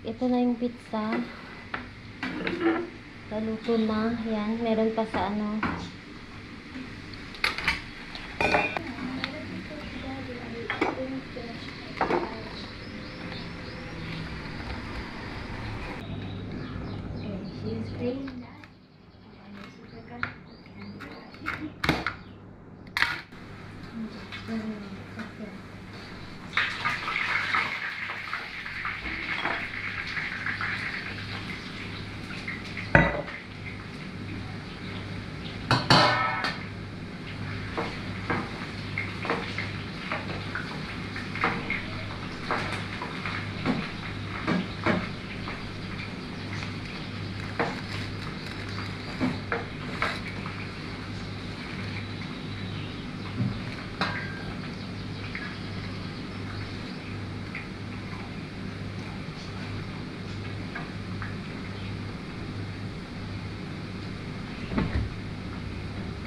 Ito na yung pizza. Naluto na. Yan. Meron pa sa ano. She's free.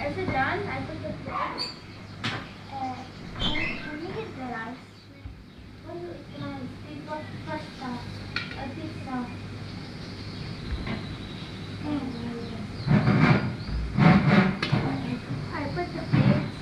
Is it done? I put the rice. Can you get the rice? What do you eat rice? We got pasta. A pizza. I put the plates.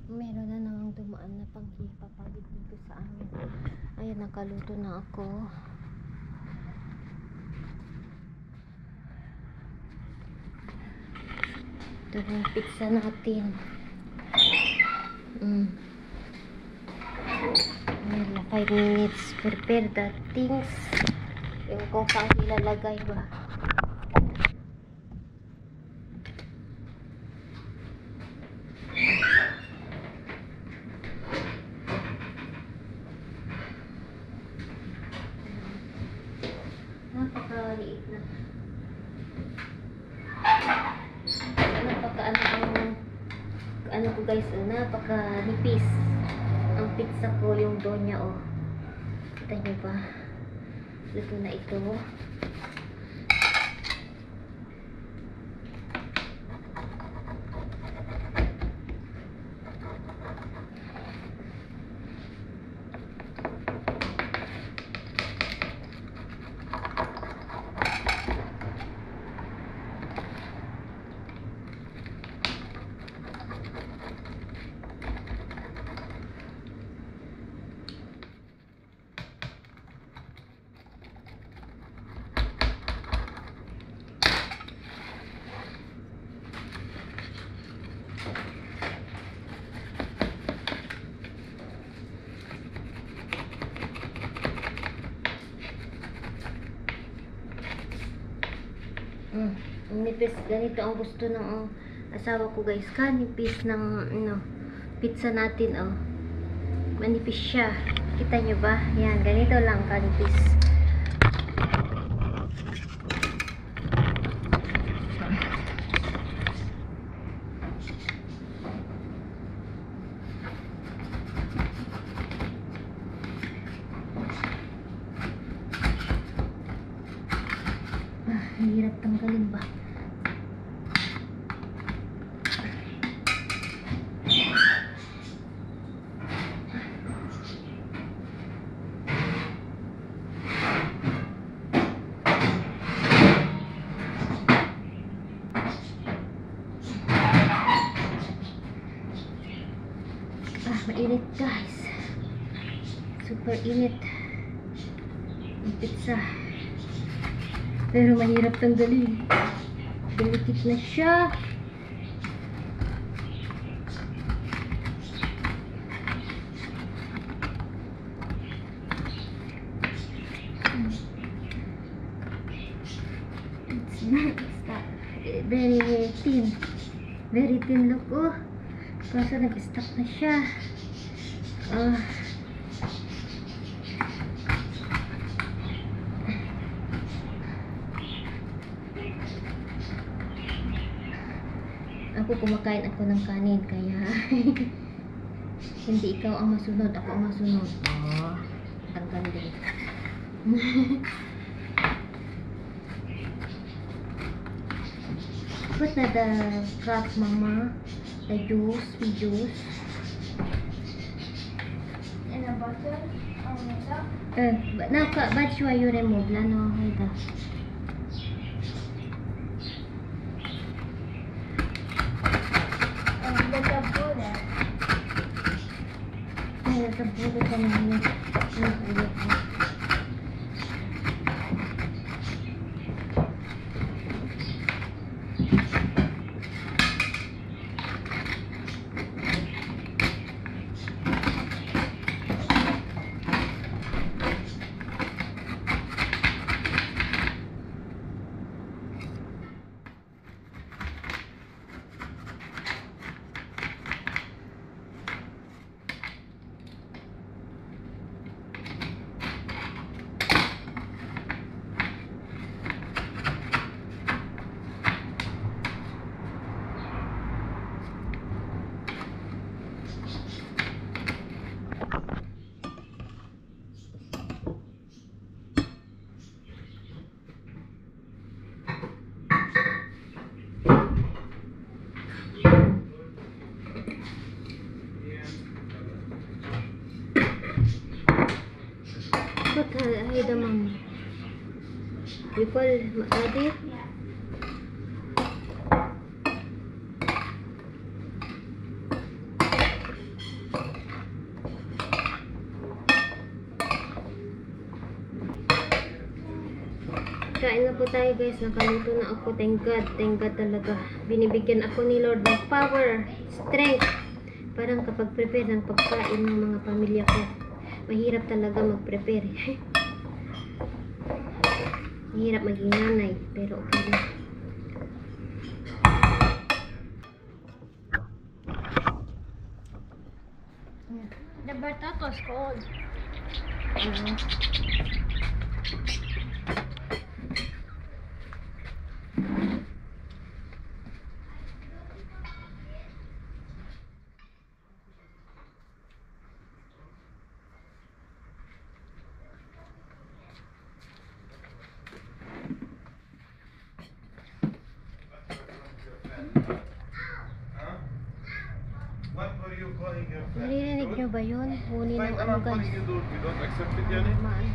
Meron na namang dumaan na pagkipapagid dito sa amin. Ayan, nakaluto na ako. Ito yung pizza natin. Meron 5 minutes. Prepare the things. Yung kung saan ilalagay ba. Napakaliit na. Ano ko guys, napakanipis ang pizza ko, yung dough niya, oh. Kita nyo ba? Luto na ito. Nipis, ganito ang gusto ng asawa ko guys. Kanipis ng pizza natin, oh. Manipis siya. Kita nyo ba? Yan, ganito lang kanipis. Hirap tanggalin ba? Mainit guys. Super init ang pizza. Pero mahirap tanggalin. Pinikit na siya. It's very thin. Very thin look, oh. Kaso nag-stuck na siya. ako kumakain ako ng kanin, kaya hindi ikaw ang masunod, ako ang masunod. Oh, tanggal din. Put na the crab, mama. The juice, we juice. And a butter. Now, but sure you remove la, no? Ito. The butter. Ay, nagkabulo ka na yun. Ulit mo. What hay the mom? You call Adi? Kain na po tayo guys, nakaluto na ako. Thank God talaga. Binibigyan ako ni Lord ng power, strength. Parang kapag prepare ng pagkain ng mga pamilya ko, mahirap talaga mag-prepare. Mahirap maging nanay, pero okay lang. The potato's cold. What were you calling your friend? Naririnig nyo ba yun? Huni ng Fine, ano I'm calling guys. you dude. You don't accept it, Yani? Maan.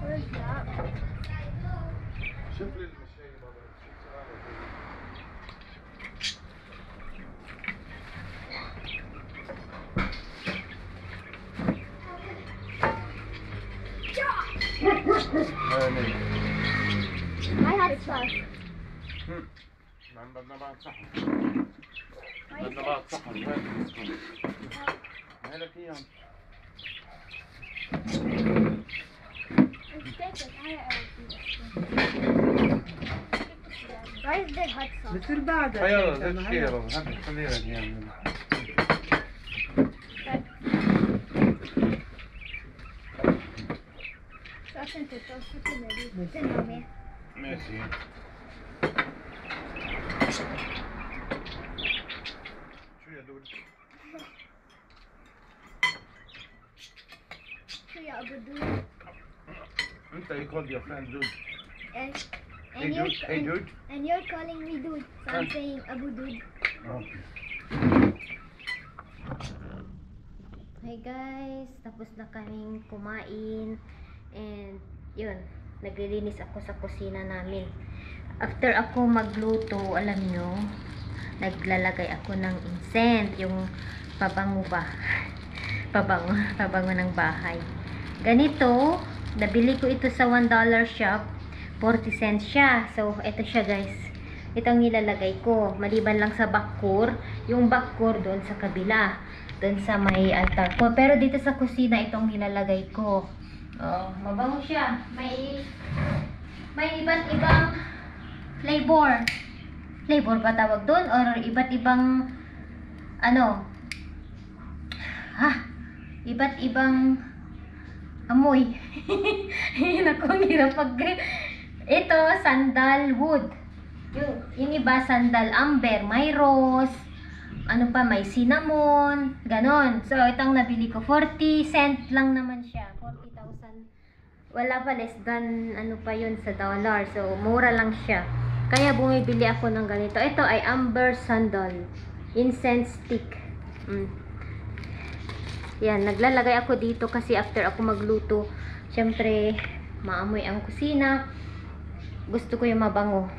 Where's that? شوف لي المشاي بابا. شوف سؤالك. My hat's stuck. بدنا بعد صحن. بدنا بعد صحن. وين بتسكن؟ هلك اياهم. Where's the hot sauce? بتصير بعدها يلا زيت شوي يا بابا. هات خليها لك اياهم. عشان تتوسط المريض. ماشي. شو يا دود؟ شو يا أبو دود؟ انت you called your friend dude. And, Hey dude. Hey dude. and you're calling me dude, so I'm saying Abu Dude. Okay. Hi guys, tapos na kaming kumain and yun, naglilinis ako sa kusina namin. After ako magluto, alam nyo, naglalagay ako ng incense, yung pabango ba? pabango ng bahay. Ganito, nabili ko ito sa $1 shop, 40 cents siya. So, ito siya guys. Itong nilalagay ko, maliban lang sa bakkur, yung bakkur doon sa kabila, doon sa may altar ko. Pero dito sa kusina, itong nilalagay ko. Oh, mabango siya. May iba't ibang flavor. Flavor ba tawag doon? Or iba't ibang ano? Iba't ibang amoy. Naku, ang hirap pag... Ito, sandalwood. Yung iba, sandal amber, may rose, ano pa, may cinnamon, ganon. So, itong nabili ko, 40 cent lang naman siya, 40,000. Wala pa, less than, ano pa yun, sa dollar. So, mura lang siya. Kaya bumibili ako ng ganito. Ito ay amber sandal, incense stick. Yan, naglalagay ako dito kasi after ako magluto, syempre, maamoy ang kusina. Gusto ko yung mabango.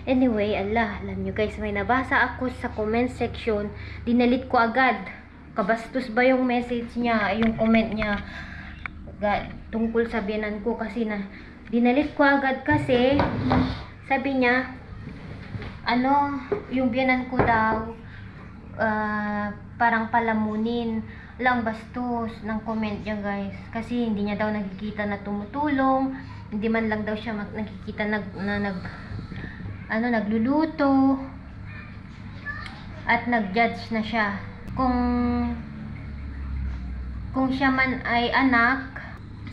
Anyway, alam nyo guys, may nabasa ako sa comment section. Dinalit ko agad. Kabastos ba yung message niya, yung comment niya tungkol sa biyanan ko, kasi dinalit ko agad kasi sabi niya, yung biyanan ko daw parang palamunin. Lang bastos ng comment niya guys, kasi hindi niya daw nakikita na tumutulong, hindi man lang daw siya nakikita nagluluto, at nag-judge na siya. Kung siya man ay anak,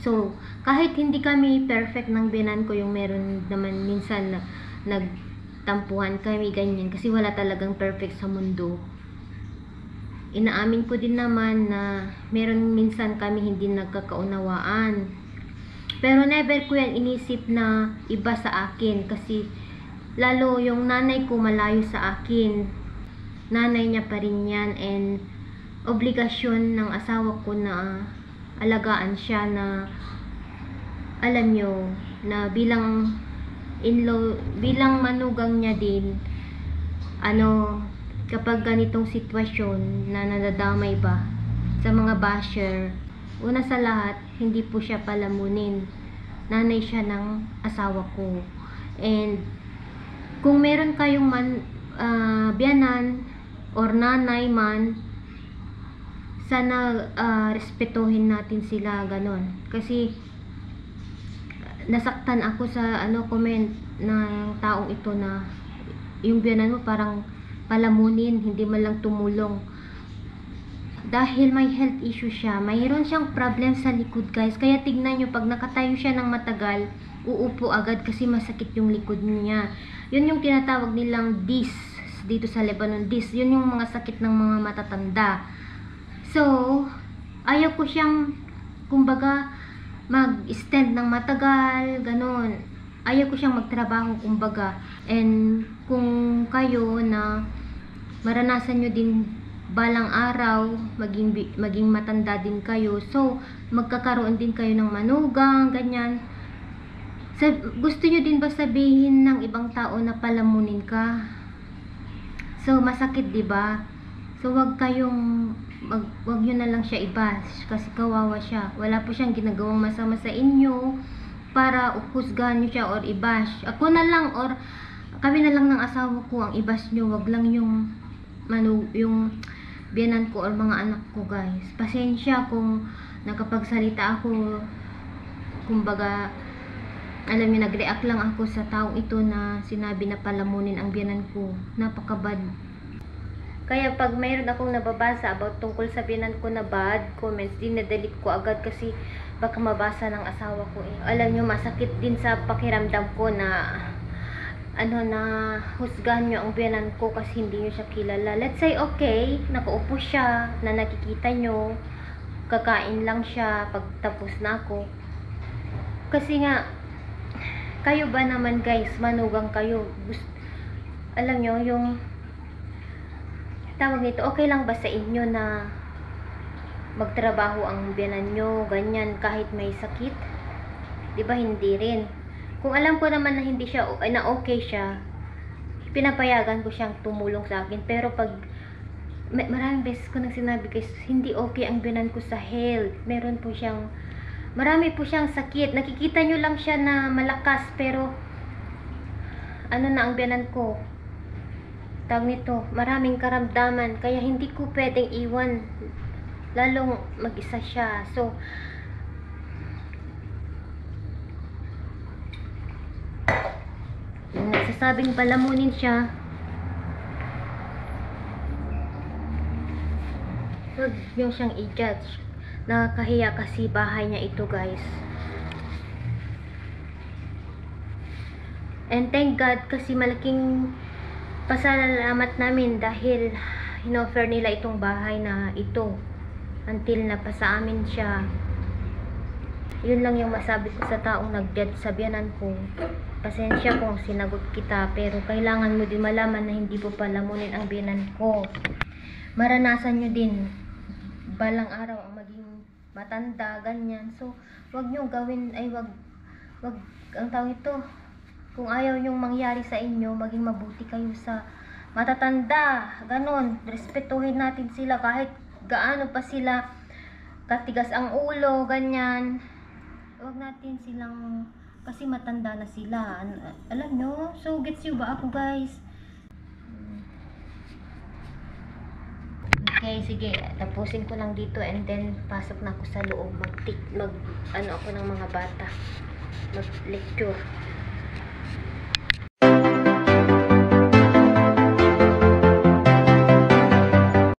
so kahit hindi kami perfect ng biyanan ko, yung meron naman minsan na nagtampuhan kami ganyan, kasi wala talagang perfect sa mundo. Inaamin ko din naman na meron minsan kami hindi nagkakaunawaan. Pero never ko yan inisip na iba sa akin, kasi lalo yung nanay ko malayo sa akin. Nanay niya pa rin yan, and obligasyon ng asawa ko na alagaan siya, na alam nyo, na bilang in-law, bilang manugang niya din, kapag ganitong sitwasyon na nadadamay ba sa mga basher, una sa lahat, hindi po siya palamunin. Nanay siya ng asawa ko. And kung meron kayong biyanan or nanay man, sana respetuhin natin sila, ganon. Kasi nasaktan ako sa comment ng taong ito na yung biyanan mo parang palamunin, hindi man lang tumulong. Dahil may health issue siya, mayroon siyang problem sa likod guys, kaya tignan nyo, pag nakatayo siya ng matagal, uupo agad kasi masakit yung likod niya. Yun yung tinatawag nilang disc dito sa Lebanon, disc. Yun yung mga sakit ng mga matatanda. So, ayaw ko siyang, kumbaga, mag-stand ng matagal, ganon. Ayaw ko siyang magtrabaho, kumbaga. And kung kayo na maranasan nyo din balang araw, maging matanda din kayo, so magkakaroon din kayo ng manugang, ganyan. Gusto nyo din ba sabihin ng ibang tao na palamunin ka? So masakit, diba? So wag nyo na lang siya i-bash, kasi kawawa siya. Wala po siyang ginagawang masama sa inyo para uhusgahan nyo siya or i-bash. Ako na lang or kami na lang ng asawa ko ang i-bash nyo. Wag lang yung biyanan ko or mga anak ko guys. Pasensya kung nakapagsalita ako, kumbaga, alam niyo, nag-react lang ako sa taong ito na sinabi na palamunin ang biyanan ko. Napakabad. Kaya pag mayroon akong nababasa about tungkol sa biyanan ko na bad comments, dinadelete ko agad kasi baka mabasa ng asawa ko eh. Alam niyo, masakit din sa pakiramdam ko na na husgahan nyo ang biyanan ko kasi hindi nyo siya kilala. Let's say okay, nakaupo siya na nakikita nyo, kakain lang siya pag tapos na ako. Kasi nga, kayo ba naman guys, manugang kayo, alam nyo yung tawag nito, okay lang ba sa inyo na magtrabaho ang biyanan nyo, ganyan, kahit may sakit? Diba hindi rin? Kung alam ko naman na hindi siya, na okay siya, pinapayagan ko siyang tumulong sa akin. Pero pag maraming beses ko nang sinabi guys, hindi okay ang biyanan ko sa health. Meron po siyang, marami po siyang sakit. Nakikita nyo lang siya na malakas, pero na ang biyanan ko, tawag nito, maraming karamdaman. Kaya hindi ko pwedeng iwan, lalong mag-isa siya. So, nagsasabing palamunin siya, huwag nyo siyang i-judge. Nakakahiya kasi bahay niya ito guys. And thank God kasi malaking pasalamat namin dahil inoffer nila itong bahay na ito until napasa amin siya. Yun lang yung masabi ko sa taong nag-judge sa biyanan ko. Pasensya kung sinagot kita, pero kailangan mo din malaman na hindi po palamunin ang biyanan ko. Maranasan nyo din balang araw ang maging matanda, ganyan. So, wag nyo gawin, ay wag, ang tawag ito, kung ayaw nyong mangyari sa inyo, maging mabuti kayo sa matatanda, ganon. Respetuhin natin sila kahit gaano pa sila katigas ang ulo, ganyan. Huwag natin silang, kasi matanda na sila. Alam nyo? So, gets you ba ako, guys? Okay, sige. Tapusin ko lang dito and then pasok na ako sa loob. Ano ako ng mga bata. Mag-lecture.